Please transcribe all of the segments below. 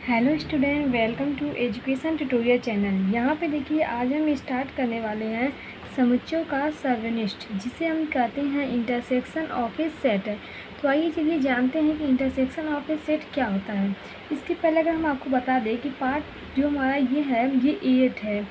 Hello student, welcome to education tutorial channel. यहाँ पे देखिए, आज हम स्टार्ट करने वाले हैं समुच्चयों का सर्वनिष्ठ, जिसे हम कहते हैं इंटरसेक्शन ऑफ ए सेट। तो आइए चलिए जानते हैं कि इंटरसेक्शन ऑफ ए सेट क्या होता है। इसके पहले अगर हम आपको बता दें कि पार्ट जो हमारा ये है, ये 8 है।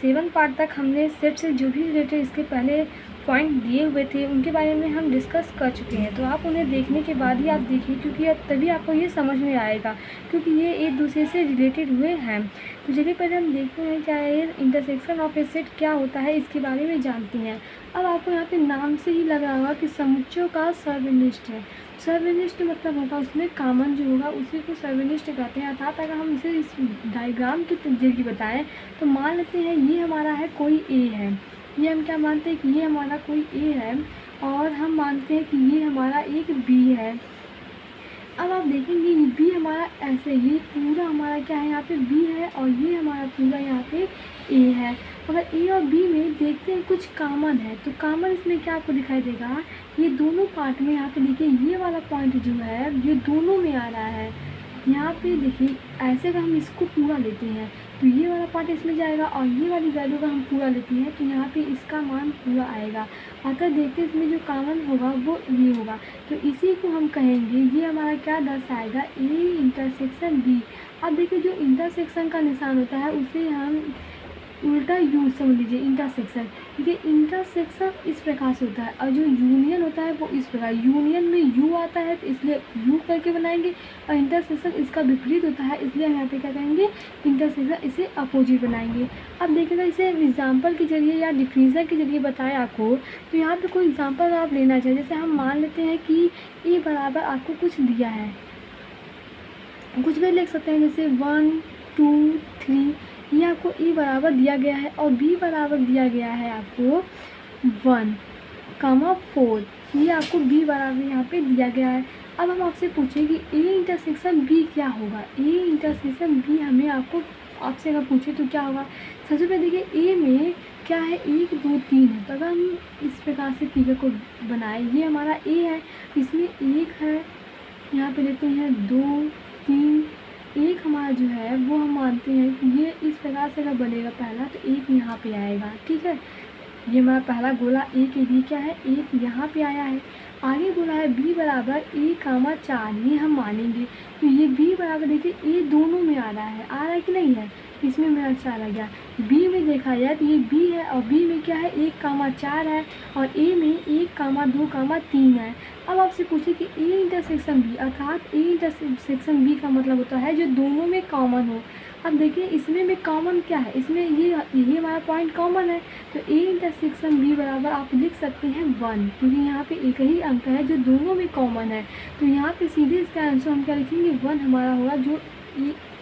7 पार्ट तक हमने सेट से जो भी रिलेटेड इसके पहले पॉइंट दिए हुए थे उनके बारे में हम डिस्कस कर चुके हैं। तो आप उन्हें देखने के बाद ही आप देखिए, क्योंकि अब तभी आपको ये समझ में आएगा, क्योंकि ये एक दूसरे से रिलेटेड हुए हैं। तो चलिए पहले हम देखते हैं क्या ये इंटरसेक्शन ऑफ ए सेट क्या होता है, इसके बारे में जानते हैं। अब आपको यहाँ पे नाम से ही लग रहा होगा कि समुच्चयों का सर्वनिष्ठ है। सर्वनिष्ठ मतलब होगा उसमें कॉमन जो होगा उसी को सर्वनिष्ठ कहते हैं। अर्थात अगर हम इसे इस डायग्राम के जरिए बताएं तो मान लेते हैं ये हमारा है कोई ए है, ये हम क्या मानते हैं कि ये हमारा कोई ए है, और हम मानते हैं कि ये हमारा एक बी है। अब आप देखेंगे ये बी हमारा ऐसे, ये पूरा हमारा क्या है, यहाँ पे बी है, और ये हमारा पूरा यहाँ पे ए है। अगर ए और बी में देखते हैं कुछ कॉमन है, तो कॉमन इसमें क्या आपको दिखाई देगा, ये दोनों पार्ट में यहाँ पे देखिए ये वाला पॉइंट जो है ये दोनों में आ रहा है। यहाँ पे देखिए ऐसे अगर हम इसको पूरा लेते हैं तो ये वाला पार्ट इसमें जाएगा, और ये वाली वैल्यू का हम पूरा लेते हैं तो यहाँ पे इसका मान पूरा आएगा। अगर देखते हैं इसमें जो कॉमन होगा वो ये होगा, तो इसी को हम कहेंगे ये हमारा क्या दर्शाएगा, ए इंटरसेक्शन बी। अब देखिए जो इंटरसेक्शन का निशान होता है उसे हम उल्टा यू समझ लीजिए, इंटरसेक्शन। देखिए इंटरसेक्शन इस प्रकार से होता है, और जो यूनियन होता है वो इस प्रकार, यूनियन में यू आता है तो इसलिए यू करके बनाएंगे, और इंटरसेक्शन इसका विपरीत होता है इसलिए हम यहाँ पे क्या करेंगे, इंटरसेक्शन इसे अपोजिट बनाएंगे। अब देखिएगा इसे एग्जाम्पल के जरिए या डिफिनीशन के जरिए बताएं आपको, तो यहाँ पे कोई एग्जाम्पल आप लेना चाहिए। जैसे हम मान लेते हैं कि ए बराबर आपको कुछ दिया है, कुछ भी लिख सकते हैं, जैसे 1 2 3, ये आपको ए बराबर दिया गया है और बी बराबर दिया गया है आपको 1,4, ये आपको बी बराबर यहाँ पे दिया गया है। अब हम आपसे पूछें कि ए इंटरसेक्शन बी क्या होगा, ए इंटरसेक्शन बी हमें आपको आपसे अगर पूछे तो क्या होगा। सबसे पहले देखिए ए में क्या है, 1 2 3 है, तो अगर हम इस प्रकार से फिगर को बनाए, ये हमारा ए है, इसमें 1 है, यहाँ पे लेते हैं 2 3, एक हमारा जो है वो हम मानते हैं कि ये इस प्रकार से अगर बनेगा पहला, तो एक यहाँ पे आएगा। ठीक है, ये हमारा पहला गोला ए के लिए क्या है, एक यहाँ पे आया है। आगे बोला है बी बराबर a,4, ये हम मानेंगे, तो ये बी बराबर देखिए ए दोनों में आ रहा है कि नहीं है, इसमें मेरा 4 आ गया। बी में देखा जाए तो ये बी है, और बी में क्या है 1,4 है, और ए में 1,2,3 है। अब आपसे पूछे कि ए इंटरसेक्शन बी, अर्थात ए इंटरसेक्शन बी का मतलब होता है जो दोनों में कॉमन हो। अब देखिए इसमें में कॉमन क्या है, इसमें ये हमारा पॉइंट कॉमन है, तो ए इंटरसेक्शन बी बराबर आप लिख सकते हैं 1, क्योंकि यहाँ पे एक ही अंक है जो दोनों में कॉमन है। तो यहाँ पे सीधे इसका आंसर हम क्या लिखेंगे, 1 हमारा होगा जो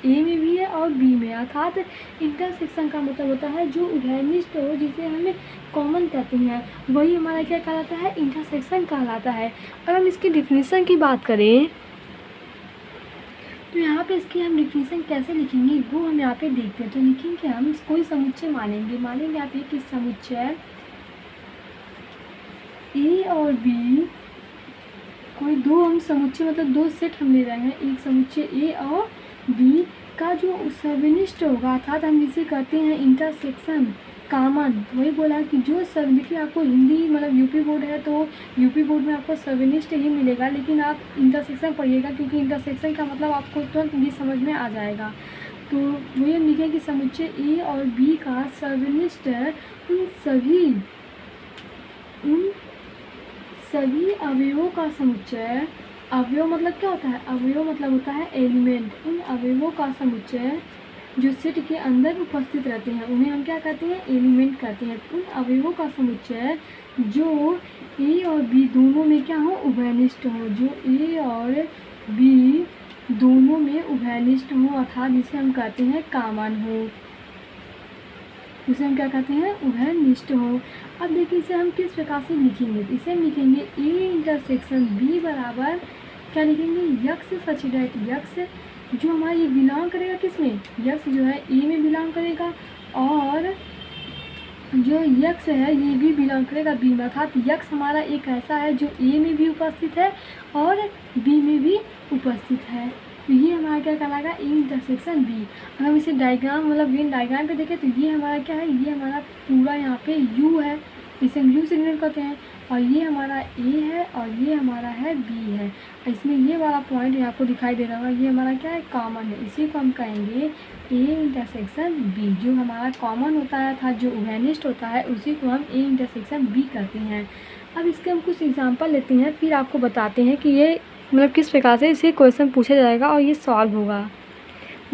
ए में भी है और बी में। अर्थात इंटरसेक्शन का मतलब होता है जो उभयनिष्ठ हो, जिसे हमें कॉमन कहते हैं, वही हमारा क्या कहलाता है, इंटरसेक्शन कहलाता है। अगर हम इसकी डिफिनीशन की बात करें तो यहाँ पे इसकी हम डिफिनीशन कैसे लिखेंगे वो हम यहाँ पे देखते हैं। तो लिखेंगे हम कोई समुच्चय मानेंगे आप एक समुच्चय ए और बी, कोई दो हम समुच्चय मतलब 2 सेट हम ले रहे हैं, एक समुच्चय ए और बी का जो सर्वनिष्ठ होगा, अर्थात हम जिसे कहते हैं इंटरसेक्शन कॉमन, वही बोला कि जो सब देखिए आपको हिंदी मतलब यूपी बोर्ड है तो यूपी बोर्ड में आपको सर्वनिष्ठ ही मिलेगा, लेकिन आप इंटरसेक्शन पढ़िएगा क्योंकि इंटरसेक्शन का मतलब आपको तुरंत भी समझ में आ जाएगा। तो वही हम लिखें कि समुच्चय ए और बी का सर्वनिष्ठ उन सभी अवयवों का समुच्चय, अवयव मतलब क्या होता है, अवयव मतलब होता है एलिमेंट, उन अवयवों का समुच्चय जो सेट के अंदर उपस्थित रहते हैं उन्हें हम क्या कहते हैं, एलिमेंट कहते हैं। उन अवयवों का समुच्चय जो ए और बी दोनों में क्या हो, उभयनिष्ठ हो, जो ए और बी दोनों में उभयनिष्ठ हो, अर्थात जिसे हम कहते हैं कॉमन हो, इसे हम क्या कहते हैं, उभयनिष्ठ हो। अब देखिए इसे हम किस प्रकार से लिखेंगे, इसे हम लिखेंगे ए इंटरसेक्शन बी बराबर क्या लिखेंगे, यक्स सच दैट यक्स जो हमारा ये बिलोंग करेगा किसमें, यक्स जो है ए में बिलोंग करेगा, और जो यक्स है ये भी बिलोंग करेगा बी में, अर्थात यक्स हमारा एक ऐसा है जो ए में भी उपस्थित है और बी में भी उपस्थित है। तो ये हमारा क्या कहलाएगा, ए इंटरसेक्शन बी। अगर हम इसे डायग्राम मतलब वेन डायग्राम पे देखें तो ये हमारा क्या है, ये हमारा पूरा यहाँ पे यू है, इसे हम यू से डिनोट करते हैं, और ये हमारा ए है और ये हमारा है बी है। इसमें ये वाला पॉइंट आपको दिखाई दे रहा होगा, ये हमारा क्या है, कॉमन है, इसी को हम कहेंगे ए इंटरसेक्शन बी। जो हमारा कॉमन होता है था, जो उभयनिष्ठ होता है, उसी को हम ए इंटरसेक्शन बी करते हैं। अब इसके हम कुछ एग्जांपल लेते हैं, फिर आपको बताते हैं कि ये मतलब किस प्रकार से इसे क्वेश्चन पूछा जाएगा और ये सॉल्व होगा।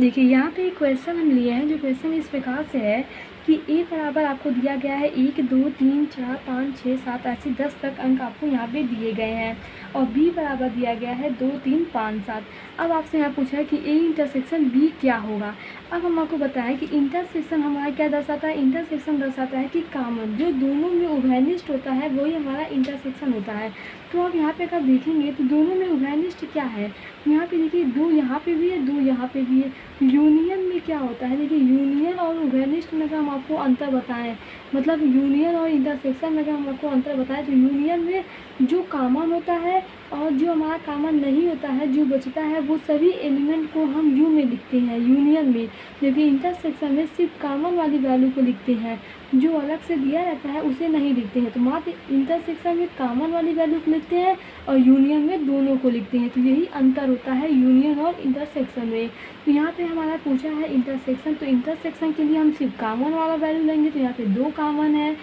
देखिए यहाँ पे एक क्वेश्चन हम लिए हैं, जो क्वेश्चन इस प्रकार से है कि ए बराबर आपको दिया गया है 1 2 3 4 5 6 7 ऐसे 10 तक अंक आपको यहाँ पे दिए गए हैं, और बी बराबर दिया गया है 2 3 5 7। अब आपसे यहाँ पूछा है कि ए इंटरसेक्शन बी क्या होगा। अब हम आपको बताएं कि इंटरसेक्शन हमारा क्या दर्शाता है, इंटरसेक्शन दर्शाता है कि कॉमन जो दोनों में उभयनिष्ठ होता है वही हमारा इंटरसेक्शन होता है। तो अब यहाँ पे अगर देखेंगे तो दोनों में उभयनिष्ठ क्या है, यहाँ पे देखिए 2 यहाँ पे भी है, 2 यहाँ पे भी है। यूनियन में क्या होता है, देखिए यूनियन और उभयनिष्ठ में अगर हम आपको अंतर बताएं, मतलब यूनियन और इंटरसेक्शन में अगर हम आपको अंतर बताएं, तो यूनियन में जो कॉमन होता है और जो हमारा कॉमन नहीं होता है, जो बचता है, वो सभी एलिमेंट को हम यू में लिखते हैं यूनियन में, जबकि इंटरसेक्शन में सिर्फ कॉमन वाली वैल्यू को लिखते हैं, जो अलग से दिया रहता है उसे नहीं लिखते हैं। तो मात्र इंटरसेक्शन में कॉमन वाली वैल्यू को लिखते हैं और यूनियन में दोनों को लिखते हैं। तो यही अंतर होता है यूनियन और इंटरसेक्शन में। तो यहाँ पे हमारा पूछा है इंटरसेक्शन, तो इंटरसेक्शन के लिए हम सिर्फ कॉमन वाला वैल्यू लेंगे, तो यहाँ पे 2 कॉमन है,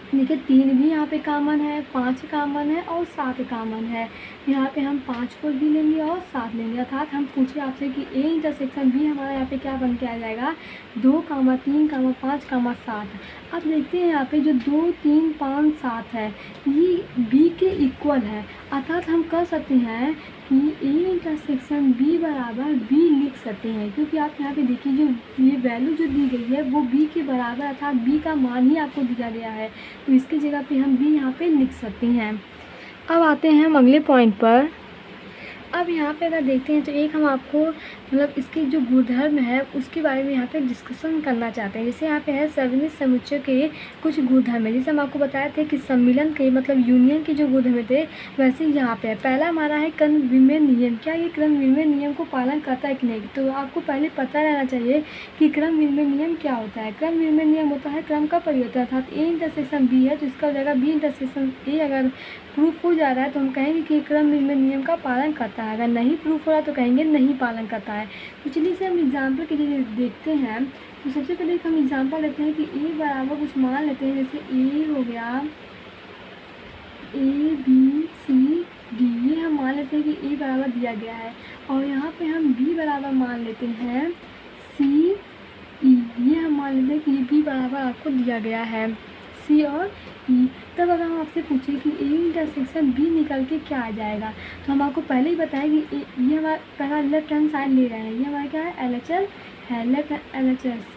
देखिए 3 भी यहाँ पे कॉमन है, 5 कॉमन है और 7 कॉमन है। यहाँ पे हम 5 को भी लेंगे और 7 लेंगे, अर्थात हम पूछे आपसे कि ए इंटरसेक्शन बी हमारा यहाँ पे क्या बन के आ जाएगा, 2 3 5 7। अब देखते हैं यहाँ पे जो 2 3 5 7 है ये बी के इक्वल है, अर्थात हम कह सकते हैं कि ए इंटरसेक्शन बी बराबर बी लिख सकते हैं, क्योंकि आप यहाँ पे देखिए जो ये वैल्यू जो दी गई है वो बी के बराबर, अर्थात बी का मान ही आपको दिया गया है, तो इसकी जगह पे हम बी यहाँ पे लिख सकते हैं। अब आते हैं हम अगले पॉइंट पर। अब यहाँ पे अगर देखते हैं तो एक हम आपको मतलब इसकी जो गुणधर्म है उसके बारे में यहाँ पे डिस्कशन करना चाहते हैं। जैसे यहाँ पे है सर्वनिष्ठ समुच्चय के कुछ गुणधर्म है, जैसे हम आपको बताए थे कि सम्मिलन के मतलब यूनियन के जो गुणधर्म थे, वैसे यहाँ पे है। पहला हमारा है क्रम विमेय नियम, क्या ये क्रम विमेय नियम को पालन करता है कि नहीं, तो आपको पहले पता रहना चाहिए कि क्रम विमेय नियम क्या होता है। क्रम विमेय नियम होता है क्रम का परिवर्तन, अर्थात ए इंटरसेक्शन बी है तो इसका हो जाएगा बी इंटरसेक्शन ए। अगर प्रूफ हो जा रहा है तो हम कहेंगे कि क्रम विमेय नियम का पालन करता है, अगर नहीं प्रूफ हो रहा तो कहेंगे नहीं पालन करता है। तो चलिए इसे हम एग्जाम्पल के लिए देखते हैं। तो सबसे पहले हम एग्जाम्पल लेते हैं कि ए बराबर कुछ मान लेते हैं, जैसे ए हो गया ए बी सी डी, ये हम मान लेते हैं कि ए बराबर दिया गया है, और यहाँ पे हम बी बराबर मान लेते हैं सी ई, ये हम मान लेते हैं कि ये बी बराबर आपको दिया गया है सी और ई। तब अगर हम आपसे पूछें कि ए इंटरसेक्शन बी निकल के क्या आ जाएगा, तो हम आपको पहले ही बताएं कि ये हमारा पहला लेफ्ट हैंड साइड ले रहे हैं, ये हमारा क्या है LHL है, लेफ्ट LHS।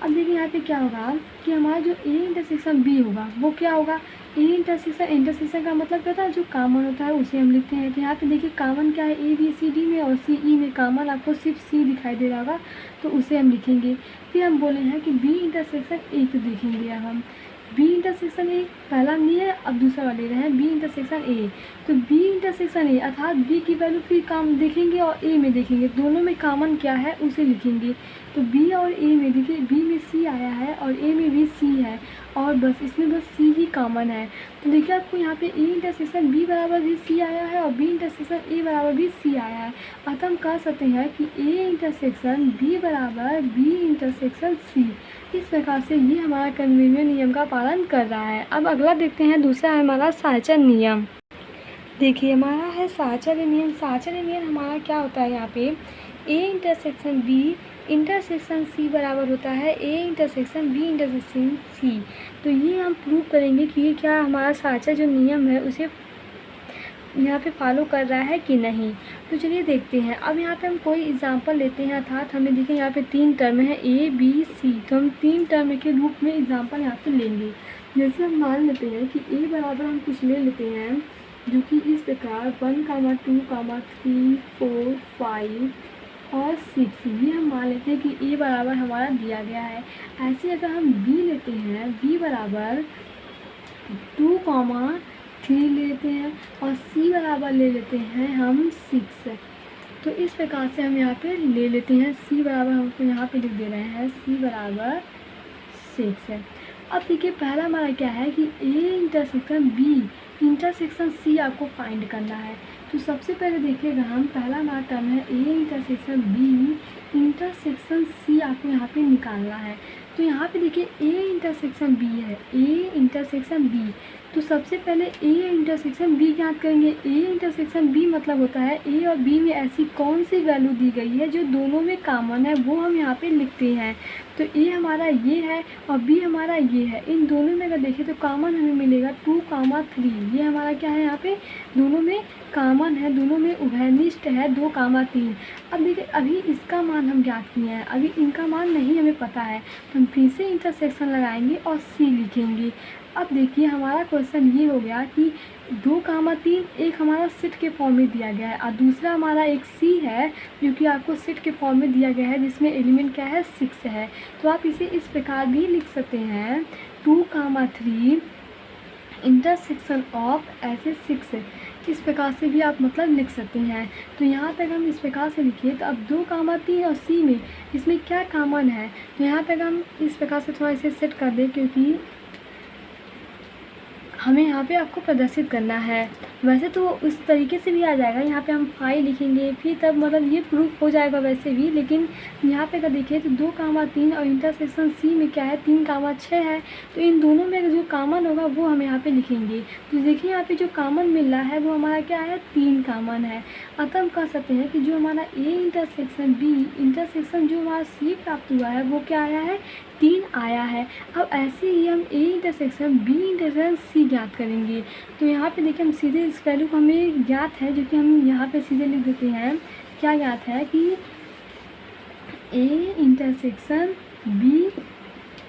अब देखिए यहाँ पे क्या होगा कि हमारा जो ए इंटरसेक्शन बी होगा वो क्या होगा, ए इंटरसेक्शन का मतलब क्या होता है, जो कॉमन होता है उसे हम लिखते हैं। तो यहाँ पे देखिए कॉमन क्या है ए बी सी डी में, और सी ई में कॉमन आपको सिर्फ सी दिखाई दे रहा होगा, तो उसे हम लिखेंगे। फिर हम बोले हैं कि बी इंटरसेक्शन ए को देखेंगे। अब हम बी इंटरसेक्शन ए पहला नहीं है, अब दूसरा वाले रहे हैं बी इंटरसेक्शन ए, तो बी इंटरसेक्शन ए अर्थात बी की वैल्यू फिर काम देखेंगे और ए में देखेंगे, दोनों में कॉमन क्या है उसे लिखेंगे। तो बी और ए में देखिए बी में सी आया है और ए में भी सी है, और बस इसमें बस सी ही कॉमन है। तो देखिए आपको यहाँ पे ए इंटरसेक्शन बी बराबर भी सी आया है और बी इंटरसेक्शन ए बराबर भी सी आया है, अतः हम कह सकते हैं कि ए इंटरसेक्शन बी बराबर बी इंटरसेक्शन सी। इस प्रकार से ये हमारा कन्वीनियंट नियम का पालन कर रहा है। अब अगला देखते हैं, दूसरा है हमारा साचर नियम। देखिए हमारा है साचर्य नियम। साचर्य नियम हमारा क्या होता है, यहाँ पे A intersection B intersection C बराबर होता है A intersection B intersection C. तो ये हम प्रूव करेंगे कि ये क्या हमारा साचर्य जो नियम है उसे यहाँ पे फॉलो कर रहा है कि नहीं। तो चलिए देखते हैं। अब यहाँ पे हम कोई एग्जांपल लेते हैं, अर्थात हमें देखिए यहाँ पे 3 टर्म है ए बी सी, तो हम 3 टर्म के रूप में एग्जांपल यहाँ पे लेंगे। जैसे हम मान लेते हैं कि ए बराबर हम कुछ ले लेते हैं जो कि इस प्रकार 1, 2, 3, 4, 5 और 6, ये हम मान लेते हैं कि ए बराबर हमारा दिया गया है। ऐसे अगर हम बी लेते हैं, बी बराबर 2, 3 लेते हैं और सी बराबर ले लेते हैं हम 6। तो इस प्रकार से हम यहाँ पे ले लेते हैं c बराबर, हमको यहाँ पे लिख दे रहे हैं c बराबर 6 है। अब देखिए पहला हमारा क्या है कि a intersection b intersection c आपको फाइंड करना है। तो सबसे पहले देखिएगा हम, पहला हमारा टर्म है a intersection b intersection c आपको यहाँ पे निकालना है। तो यहाँ पे देखिए a इंटरसेक्शन b है, a इंटरसेक्शन b, तो सबसे पहले a इंटरसेक्शन b ज्ञात करेंगे। a इंटरसेक्शन b मतलब होता है a और b में ऐसी कौन सी वैल्यू दी गई है जो दोनों में कॉमन है, वो हम यहाँ पे लिखते हैं। तो a हमारा ये है और b हमारा ये है, इन दोनों में अगर देखें तो कॉमन हमें मिलेगा 2, 3। ये हमारा क्या है, यहाँ पे दोनों में कॉमन है, दोनों में उभयनिष्ठ है 2, 3। अब देखिए अभी इसका मान हम ज्ञात किए हैं, अभी इनका मान नहीं हमें पता है, तो हम फिर से इंटरसेक्शन लगाएंगे और c लिखेंगे। अब देखिए हमारा क्वेश्चन ये हो गया कि 2, 3 एक हमारा सेट के फॉर्म में दिया गया है और दूसरा हमारा एक c है जो कि आपको सेट के फॉर्म में दिया गया है, जिसमें एलिमेंट क्या है, 6 है। तो आप इसे इस प्रकार भी लिख सकते हैं 2, 3 इंटरसेक्शन ऑफ ऐसे 6 है। इस प्रकार से भी आप मतलब लिख सकते हैं। तो यहाँ पे अगर हम इस प्रकार से लिखिए तो अब 2, 3 और c में इसमें क्या कॉमन है, तो यहाँ पे अगर हम इस प्रकार से थोड़ा इसे सेट कर दें, क्योंकि हमें यहाँ पे आपको प्रदर्शित करना है। वैसे तो उस तरीके से भी आ जाएगा, यहाँ पे हम 5 लिखेंगे फिर तब मतलब ये प्रूफ हो जाएगा वैसे भी, लेकिन यहाँ पे अगर देखिए तो 2, 3 और इंटरसेक्शन c में क्या है, 3, 6 है। तो इन दोनों में जो कॉमन होगा वो हम यहाँ पे लिखेंगे। तो देखिए यहाँ पे जो कॉमन मिल रहा है वो हमारा क्या है, 3 कॉमन है। अतः हम कह सकते हैं कि जो हमारा a इंटरसेक्शन b इंटरसेक्शन जो हमारा c प्राप्त हुआ है वो क्या आया है, 3 आया है। अब ऐसे ही हम a intersection b intersection c ज्ञात करेंगे। तो यहाँ पे देखिए हम सीधे इस वैल्यू को हमें ज्ञात है, जो कि हम यहाँ पे सीधे लिख देते हैं। क्या ज्ञात है कि a intersection b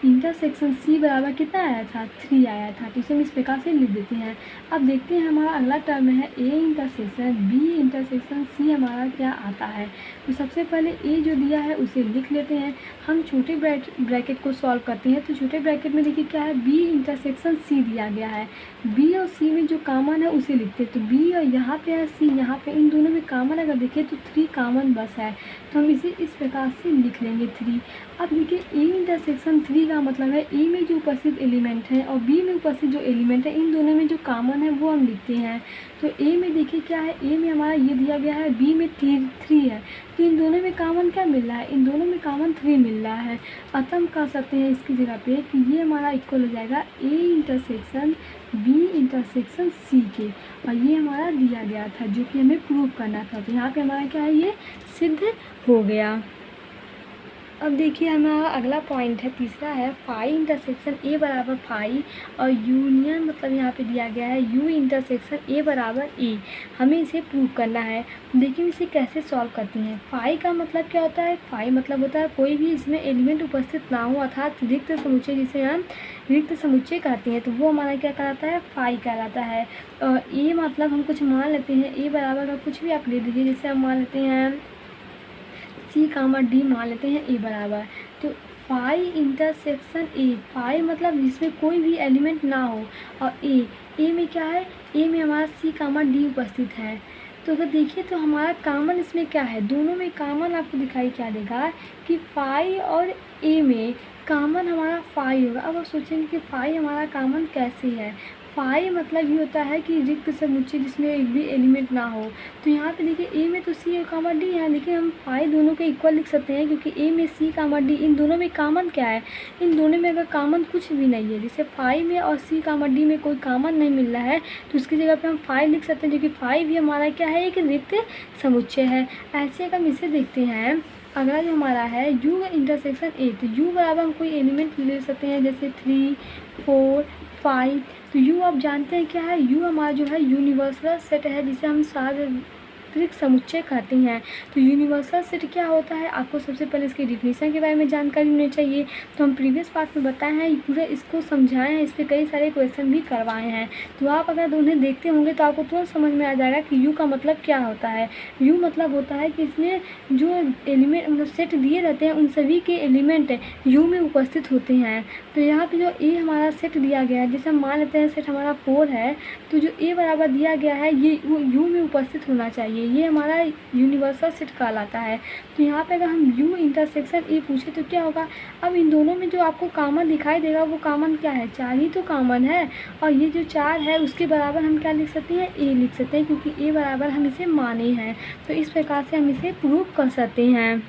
intersection c बराबर कितना आया था, 3 आया था। तो इसे हम इस प्रकार से लिख देते हैं। अब देखते हैं हमारा अगला टर्म है a intersection b intersection c हमारा क्या आता है। तो सबसे पहले a जो दिया है उसे लिख लेते हैं। हम छोटे ब्रैकेट को सॉल्व करते हैं। तो छोटे ब्रैकेट में देखिए क्या है, b इंटरसेक्शन c दिया गया है, b और c में जो कॉमन है उसे लिखते हैं। तो b और यहाँ पे है c, यहाँ पे इन दोनों में कॉमन अगर देखिए तो 3 कॉमन बस है, तो हम इसे इस प्रकार से लिख लेंगे 3। अब देखिए a इंटरसेक्शन 3 का मतलब है a में जो उपस्थित एलिमेंट है और b में उपस्थित जो एलिमेंट है, इन दोनों में जो कॉमन है वो हम लिखते हैं। तो a में देखिए क्या है, a में हमारा ये दिया गया है, b में 3 है। तो इन दोनों में कॉमन क्या मिल रहा है, इन दोनों में कॉमन 3 मिल रहा है। अतः हम कह सकते हैं इसकी जगह पे कि ये हमारा इक्वल हो जाएगा a intersection b intersection c के, और ये हमारा दिया गया था जो कि हमें प्रूव करना था। तो यहाँ पे हमारा क्या है, ये सिद्ध हो गया। अब देखिए हमारा अगला पॉइंट है, तीसरा है फाई इंटरसेक्शन a बराबर फाई और यूनियन मतलब यहाँ पे दिया गया है u इंटरसेक्शन a बराबर a। हमें इसे प्रूव करना है। देखिए इसे कैसे सॉल्व करते हैं। फाई का मतलब क्या होता है, फाई मतलब होता है कोई भी इसमें एलिमेंट उपस्थित ना हो, अर्थात रिक्त समुच्चय, जिसे हम रिक्त समुच्चय कहते हैं, तो वो हमारा क्या कहलाता है, फाई कहलाता है। और a मतलब हम कुछ मान लेते हैं, a बराबर का कुछ भी आप ले लीजिए, जैसे हम मान लेते हैं c, d मान लेते हैं a बराबर। तो फाई इंटरसेक्शन a, फाई मतलब जिसमें कोई भी एलिमेंट ना हो, और a में क्या है, a में हमारा c, d उपस्थित है। तो अगर देखिए तो हमारा कॉमन इसमें क्या है, दोनों में कॉमन आपको दिखाई क्या देगा कि फाई और a में कॉमन हमारा फाई होगा। अब आप सोचेंगे कि फाई हमारा कॉमन कैसे है। फाई मतलब ये होता है कि रिक्त समुच्चय जिसमें एक भी एलिमेंट ना हो। तो यहाँ पे देखिए a में तो c और d है, लेकिन हम फाई दोनों के इक्वल लिख सकते हैं, क्योंकि a में c, d इन दोनों में कॉमन क्या है, इन दोनों में अगर कॉमन कुछ भी नहीं है, जैसे फाई में और c, d में कोई कॉमन नहीं मिल रहा है, तो उसकी जगह पे हम फाई लिख सकते हैं, जो कि फाई भी हमारा क्या है, एक रिक्त समुच्चय है। ऐसे अगर हम इसे देखते हैं, अगला जो हमारा है u इंटरसेक्शन a, तो u बराबर हम कोई एलिमेंट ले सकते हैं, जैसे 3, 4, 5। तो u आप जानते हैं क्या है, u हमारा जो है यूनिवर्सल सेट है, जिसे हम सार्वत्रिक समुच्चय कहते हैं। तो यूनिवर्सल सेट क्या होता है, आपको सबसे पहले इसके डिफिनीशन के बारे में जानकारी होनी चाहिए। तो हम प्रीवियस पार्ट में बताए हैं, पूरे इसको समझाए हैं, इस पर कई सारे क्वेश्चन भी करवाए हैं। तो आप अगर उन्हें देखते होंगे तो आपको तुरंत समझ में आ जाएगा कि u का मतलब क्या होता है। u मतलब होता है कि इसमें जो एलिमेंट मतलब सेट दिए रहते हैं, उन सभी के एलिमेंट u में उपस्थित होते हैं। तो यहाँ पे जो a हमारा सेट दिया गया है, जैसे हम मान लेते हैं सेट हमारा 4 है, तो जो a बराबर दिया गया है ये u में उपस्थित होना चाहिए। ये हमारा यूनिवर्सल सेट कहलाता है। तो यहाँ पे अगर हम U इंटरसेक्शन A पूछे तो क्या होगा, अब इन दोनों में जो आपको कॉमन दिखाई देगा वो कॉमन क्या है, 4 ही तो कॉमन है। और ये जो 4 है उसके बराबर हम क्या लिख सकते हैं, A लिख सकते हैं, क्योंकि A बराबर हम इसे माने हैं। तो इस प्रकार से हम इसे प्रूव कर सकते हैं।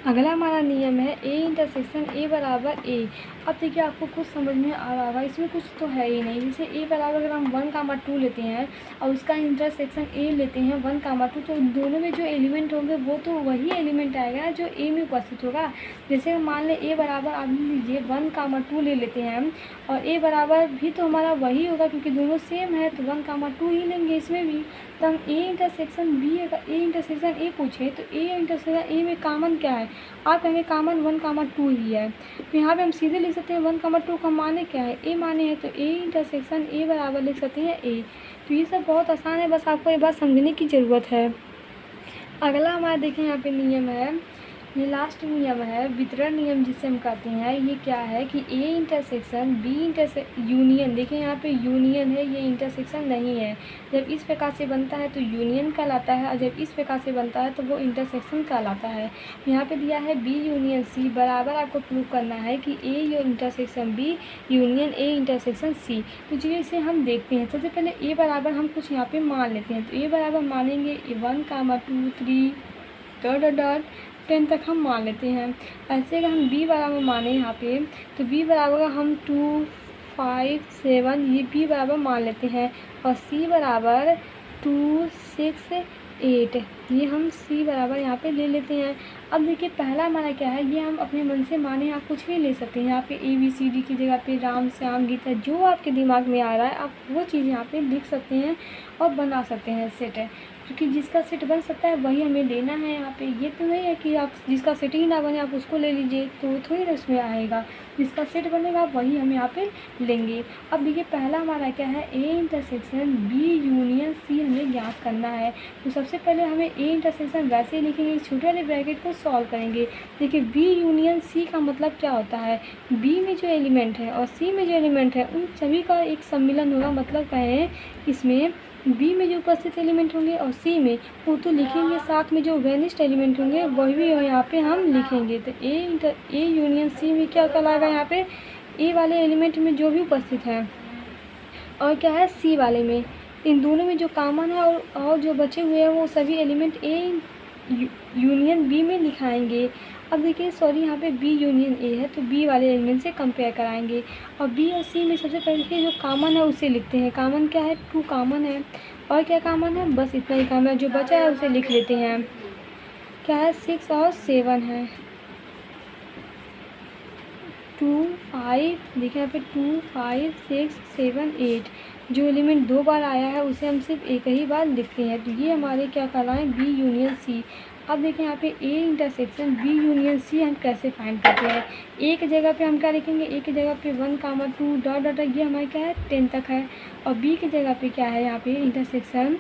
अगला हमारा नियम है A इंटरसेक्शन A बराबर A। अब देखिए आपको कुछ समझ में आ रहा होगा, इसमें कुछ तो है ही नहीं। जैसे A बराबर अगर हम 1, 2 लेते हैं और उसका इंटरसेक्शन A लेते हैं 1, 2, तो दोनों में जो एलिमेंट होंगे वो तो वही एलिमेंट आएगा ना जो A में उपस्थित होगा। जैसे मान लें A बराबर आप लीजिए 1, 2 ले लेते हैं हम, और A बराबर भी तो हमारा वही होगा क्योंकि दोनों सेम है, तो 1, 2 ही लेंगे इसमें भी। तो हम A इंटरसेक्शन B, अगर A इंटरसेक्शन A पूछे तो A इंटरसेक्शन A में कॉमन क्या है, आप कहेंगे कॉमन 1, 2 ही है। तो यहाँ पे हम सीधे लिख सकते हैं 1, 2 का माने क्या है, A माने है, तो A इंटरसेक्शन A बराबर लिख सकते हैं A। तो ये सब बहुत आसान है, बस आपको ये बात समझने की ज़रूरत है। अगला हमारा देखें यहाँ पे नियम है, ये लास्ट नियम है वितरण नियम जिसे हम कहते हैं। ये क्या है कि A इंटरसेक्शन B यूनियन, देखिए यहाँ पे यूनियन है, ये इंटरसेक्शन नहीं है। जब इस प्रकार से बनता है तो यूनियन कहलाता है, और जब इस प्रकार से बनता है तो वो इंटरसेक्शन कहलाता है। यहाँ पे दिया है B यूनियन C बराबर, आपको प्रूव करना है कि A intersection B union A intersection C। तो चलिए इसे हम देखते हैं। सबसे पहले A बराबर हम कुछ यहाँ पे मान लेते हैं। तो A बराबर मानेंगे 1, 2, 3 डॉट डॉट डॉट 10 तक हम मान लेते हैं। ऐसे अगर हम B बराबर माने यहाँ पे, तो B बराबर हम 2, 5, 7 ये B बराबर मान लेते हैं, और C बराबर 2, 6, 8 ये हम C बराबर यहाँ पे ले लेते हैं। अब देखिए पहला हमारा क्या है, ये हम अपने मन से माने, आप कुछ भी ले सकते हैं। यहाँ पे ABCD की जगह पे राम श्याम गीता, जो आपके दिमाग में आ रहा है आप वो चीज़ यहाँ पे लिख सकते हैं और बना सकते हैं सेट है, क्योंकि जिसका सेट बन सकता है वही हमें लेना है। यहाँ पे ये तो नहीं है कि आप जिसका सेट ही ना बने आप उसको ले लीजिए, तो थोड़ी ना उसमें आएगा। जिसका सेट बनेगा वही हम यहाँ पे लेंगे। अब देखिए पहला हमारा क्या है, A intersection B union C हमें ज्ञात करना है। तो सबसे पहले हमें A इंटरसेक्शन वैसे ही लिखेंगे, छोटे वाले ब्रैकेट को सॉल्व करेंगे। देखिए B यूनियन C का मतलब क्या होता है, B में जो एलिमेंट है और C में जो एलिमेंट है उन सभी का एक सम्मिलन होगा। मतलब कहें इसमें B में जो उपस्थित एलिमेंट होंगे और C में वो तो लिखेंगे, साथ में जो वेनिस्ट एलिमेंट होंगे वही भी यहाँ पे हम लिखेंगे। तो A यूनियन C में क्या कहलाएगा, यहाँ पे A वाले एलिमेंट में जो भी उपस्थित है और क्या है C वाले में, इन दोनों में जो कॉमन है और जो बचे हुए हैं वो सभी एलिमेंट A यूनियन B में लिखाएंगे। अब देखिए सॉरी यहाँ पे B यूनियन A है तो B वाले एलिमेंट से कंपेयर कराएंगे, और B और C में सबसे पहले जो कॉमन है उसे लिखते हैं। कॉमन क्या है, 2 कॉमन है, और क्या कॉमन है, बस इतना ही कॉमन है। जो बचा है उसे लिख लेते हैं, क्या है 6 और 7 है, 2, 5 देखिए यहाँ पे 2, 5, 6, 7, 8 जो एलिमेंट 2 बार आया है उसे हम सिर्फ एक ही बार लिखते हैं। तो ये हमारे क्या कहलाएँ, B यूनियन C। अब देखिए यहाँ पे A intersection B union C हम कैसे फाइंड करते हैं। A की जगह पे हम क्या लिखेंगे, A की जगह पे 1, 2 डॉट डॉट ये हमारे क्या है 10 तक है, और B की जगह पे क्या है यहाँ पे इंटरसेक्शन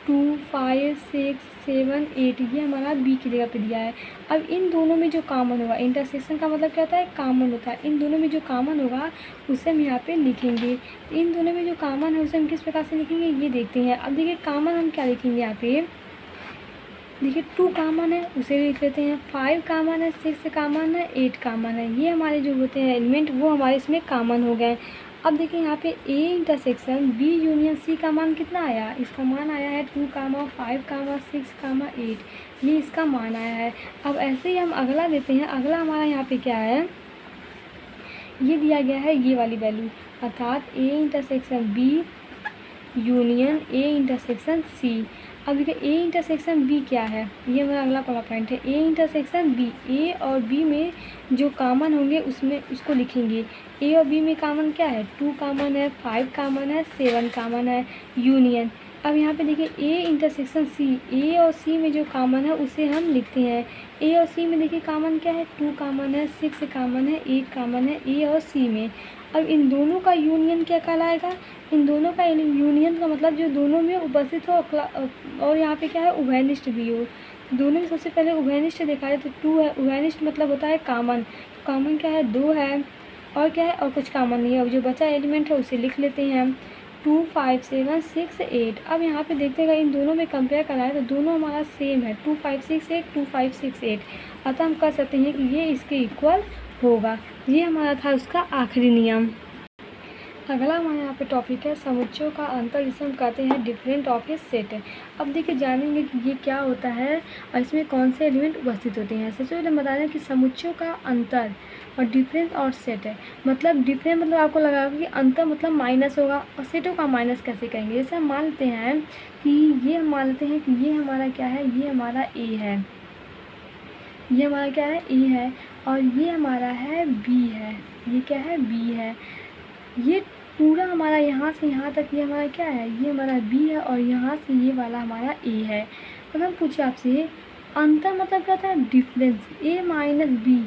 2, 5, 6, 7, 8 ये हमारा B की जगह पे दिया है। अब इन दोनों में जो कॉमन होगा, इंटरसेक्शन का मतलब क्या होता है, कॉमन होता है। इन दोनों में जो कॉमन होगा उसे हम यहाँ पे लिखेंगे। इन दोनों में जो कॉमन है उसे हम किस प्रकार से लिखेंगे ये देखते हैं। अब देखिए कॉमन हम क्या लिखेंगे, यहाँ पे देखिए 2 कॉमन है उसे लिख लेते हैं, 5 कॉमन है, 6 कॉमन है, 8 कॉमन है। ये हमारे जो होते हैं एलिमेंट वो हमारे इसमें कॉमन हो गए। अब देखिए यहाँ पे A intersection B union C का मान कितना आया, इसका मान आया है 2, 5, 6, 8 ये इसका मान आया है। अब ऐसे ही हम अगला लेते हैं। अगला हमारा यहाँ पे क्या है, ये दिया गया है ये वाली वैल्यू, अर्थात A intersection B union A intersection C। अब देखिए A इंटरसेक्शन B क्या है, ये हमारा अगला वाला पॉइंट है। A इंटरसेक्शन B, A और B में जो कॉमन होंगे उसमें उसको लिखेंगे। A और B में कॉमन क्या है, 2 कॉमन है, 5 कॉमन है, 7 कॉमन है, यूनियन। अब यहाँ पे देखिए A इंटरसेक्शन C, A और C में जो कॉमन है उसे हम लिखते हैं। A और C में देखिए कॉमन क्या है, 2 कॉमन है, 6 कॉमन है, 8 कॉमन है A और C में। अब इन दोनों का यूनियन क्या कहलाएगा, इन दोनों का यूनियन का मतलब जो दोनों में उपस्थित हो और यहाँ पे क्या है उभयनिष्ठ भी हो। दोनों में सबसे पहले उभयनिष्ठ देखा है तो 2 है, उभयनिष्ठ मतलब होता है कॉमन। कॉमन क्या है 2 है, और क्या है और कुछ कॉमन नहीं है। अब जो बचा एलिमेंट है उसे लिख लेते हैं। 2 5 7 6 8। अब यहाँ पे देखिएगा इन दोनों में कंपेयर कराएं तो दोनों हमारा सेम है, 2 5 6 8 2 5 6 8। अतः हम कह सकते हैं कि ये इसके इक्वल होगा। ये हमारा था उसका आखिरी नियम। अगला हमारे यहाँ पे टॉपिक है समुच्चयों का अंतर, जिसे हम कहते हैं डिफरेंट ऑफ ए सेट। अब देखिए जानेंगे कि ये क्या होता है और इसमें कौन से एलिमेंट उपस्थित होते हैं। सबसे पहले हम बता दें कि समुच्चयों का अंतर और डिफरेंस और सेट है। मतलब डिफरेंट मतलब आपको लगा कि अंतर मतलब माइनस होगा, और सेटों का माइनस कैसे करेंगे। जैसे हम मान लेते हैं कि ये हम मान लेते हैं कि ये हमारा क्या है, ये हमारा ए है, ये हमारा क्या है ए है, और ये हमारा है बी है, ये क्या है बी है। ये पूरा हमारा यहाँ से यहाँ तक ये हमारा क्या है, ये हमारा बी है, और यहाँ से ये वाला हमारा ए है। अगर हम पूछे आपसे अंतर मतलब क्या था, डिफरेंस, ए माइनस बी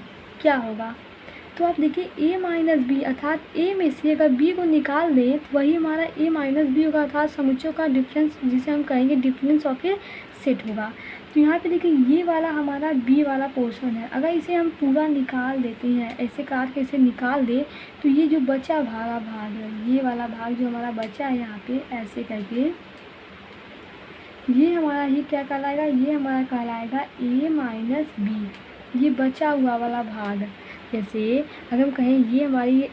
क्या होगा। तो आप देखिए ए माइनस बी अर्थात ए में से अगर बी को निकाल दें तो वही हमारा ए माइनस बी होगा, अर्थात समुच्चयों का डिफरेंस, जिसे हम कहेंगे डिफरेंस ऑफ ए सेट होगा। तो यहाँ पे देखिए ये वाला हमारा बी वाला पोर्शन है, अगर इसे हम पूरा निकाल देते हैं, ऐसे काट के इसे निकाल दे तो ये जो बचा भाग है, ये वाला भाग जो हमारा बचा है यहाँ पे ऐसे करके, ये हमारा ही क्या कहलाएगा, ये हमारा कहलाएगा ए माइनस बी, ये बचा हुआ वाला भाग। जैसे अगर हम कहें ये हमारी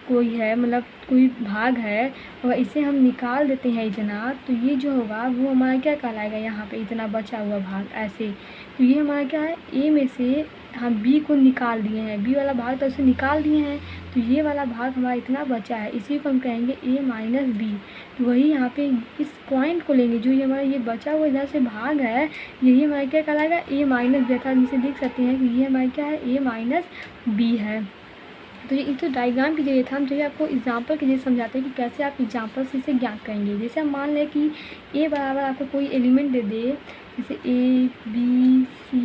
कोई है, मतलब कोई भाग है, और इसे हम निकाल देते हैं इतना, तो ये जो होगा वो हमारा क्या कहलाएगा, यहाँ पे इतना बचा हुआ भाग ऐसे। तो ये हमारा क्या है, ए में से हम बी को निकाल दिए हैं, बी वाला भाग तो उसे निकाल दिए हैं, तो ये वाला भाग हमारा इतना बचा है, इसी को हम कहेंगे ए माइनस बी। तो वही यहाँ पे इस पॉइंट को लेंगे, जो ये हमारा ये बचा हुआ इधर से भाग है, यही हमारा क्या कहलाएगा, ए माइनस बी, अर्थात जिसे देख सकते हैं कि ये हमारा क्या है, ए माइनस बी है। तो ये तो डायग्राम की जगह था, हम जो आपको एग्जाम्पल के जरिए समझाते हैं कि कैसे आप एग्जाम्पल से इसे ज्ञात करेंगे। जैसे हम मान लें कि ए बराबर आपको कोई एलिमेंट दे दे, जैसे A B C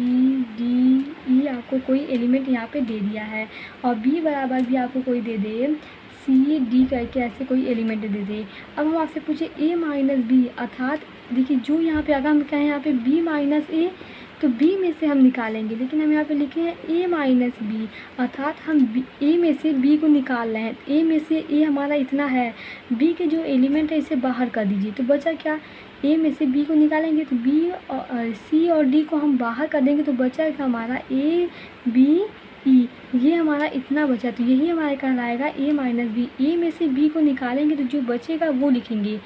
D E आपको कोई एलिमेंट यहाँ पे दे दिया है, और बी बराबर भी आपको कोई दे दे, सी डी करके ऐसे कोई एलिमेंट दे दे। अब हम आपसे पूछे ए माइनस बी, अर्थात देखिए जो यहाँ पे अगर हम कहें यहाँ पे बी माइनस ए, तो b में से हम निकालेंगे, लेकिन हम यहाँ पे लिखे हैं a माइनस बी, अर्थात हम a में से b को निकाल रहे हैं। a में से a हमारा इतना है, b के जो एलिमेंट है इसे बाहर कर दीजिए, तो बचा क्या, a में से b को निकालेंगे तो b और c और d को हम बाहर कर देंगे, तो बचा क्या हमारा a b e, ये हमारा इतना बचा। तो यही हमारा कहलाएगा a माइनस बी। a में से b को निकालेंगे तो जो बचेगा वो लिखेंगे।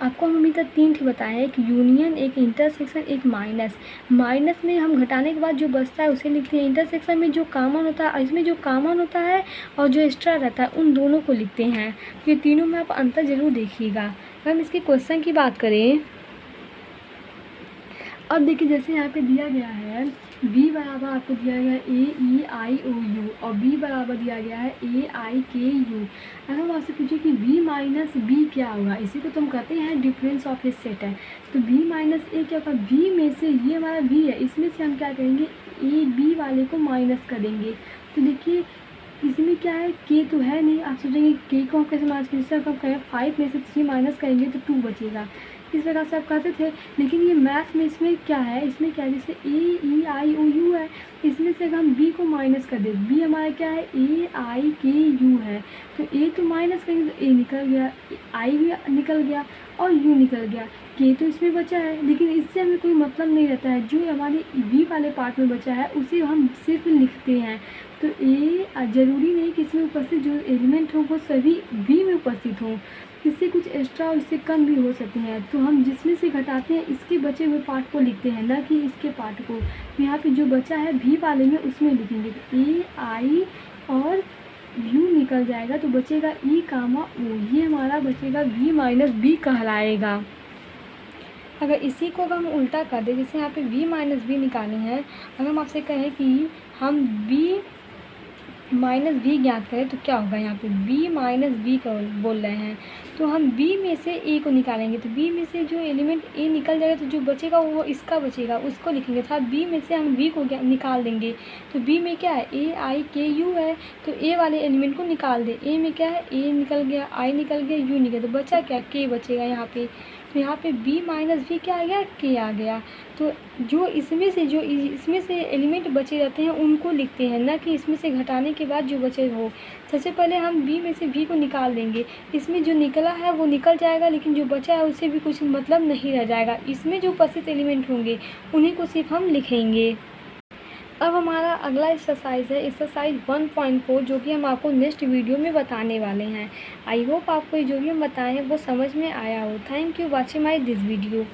आपको हम अभी तक 3 ठी बताए हैं, एक यूनियन, एक इंटरसेक्शन, एक माइनस। माइनस में हम घटाने के बाद जो बचता है उसे लिखते हैं, इंटरसेक्शन में जो कॉमन होता है, इसमें जो कॉमन होता है और जो एक्स्ट्रा रहता है उन दोनों को लिखते हैं। ये तीनों में आप अंतर ज़रूर देखिएगा। अगर हम इसके क्वेश्चन की बात करें, अब देखिए जैसे यहाँ पे दिया गया है v बराबर आपको दिया गया है ए ई आई ओ यू, और b बराबर दिया गया है ए आई के यू। अगर हम आपसे पूछे कि v माइनस बी क्या होगा, इसी को तो हम कहते हैं डिफरेंस ऑफ ए सेट है। तो v माइनस ए क्या होगा, v में से ये हमारा v है, इसमें से हम क्या करेंगे, ए बी वाले को माइनस कर देंगे। तो देखिए इसमें क्या है, k तो है नहीं, आप सोचेंगे k को हम कैसे माइनस करें, जैसे हम कहें 5 में से 3 माइनस करेंगे तो 2 बचेगा, इस प्रकार से आप कहते थे। लेकिन ये मैथ में इसमें क्या है, इसमें क्या है, जैसे ए ई आई ओ यू है, इसमें से अगर हम b को माइनस कर दें, b हमारा क्या है, ए आई के यू है, तो a तो माइनस करेंगे तो a निकल गया, i भी निकल गया और u निकल गया, k तो इसमें बचा है, लेकिन इससे हमें कोई मतलब नहीं रहता है। जो हमारे v वाले पार्ट में बचा है उसे हम सिर्फ लिखते हैं। तो a ज़रूरी नहीं कि इसमें उपस्थित जो एलिमेंट हो वो सभी v में उपस्थित हो, इससे कुछ एक्स्ट्रा और इससे कम भी हो सकते हैं। तो हम जिसमें से घटाते हैं इसके बचे हुए पार्ट को लिखते हैं, न कि इसके पार्ट को। तो यहाँ पे जो बचा है v वाले में उसमें लिखेंगे, तो ए आई और u निकल जाएगा, तो बचेगा e कामा o, ये हमारा बचेगा v माइनस बी कहलाएगा। अगर इसी को अगर हम उल्टा कर दें, जैसे यहाँ पे v माइनस बी निकाले हैं, अगर हम आपसे कहें कि हम b माइनस बी ज्ञात करें तो क्या होगा, यहाँ पे b माइनस बी का बोल रहे हैं, तो हम b में से a को निकालेंगे, तो b में से जो एलिमेंट a निकल जाएगा, तो जो बचेगा वो इसका बचेगा, उसको लिखेंगे। था b में से हम v को निकाल देंगे, तो b में क्या है, a आई के u है, तो a वाले एलिमेंट को निकाल दे, a में क्या है, a निकल गया, i निकल गया, u निकल गया, तो बचा क्या, k बचेगा यहाँ पे। तो यहाँ पे b माइनस v क्या आ गया, k आ गया। तो जो इसमें से एलिमेंट बचे रहते हैं उनको लिखते हैं, ना कि इसमें से घटाने के बाद जो बचे हो। सबसे पहले हम b में से v को निकाल देंगे, इसमें जो निकला है वो निकल जाएगा, लेकिन जो बचा है उससे भी कुछ मतलब नहीं रह जाएगा। इसमें जो उपस्थित एलिमेंट होंगे उन्हीं को सिर्फ हम लिखेंगे। अब हमारा अगला एक्सरसाइज है एक्सरसाइज 1.4, जो कि हम आपको नेक्स्ट वीडियो में बताने वाले हैं। आई होप आपको जो भी हम बताएं वो समझ में आया हो। Thank you watching my this video.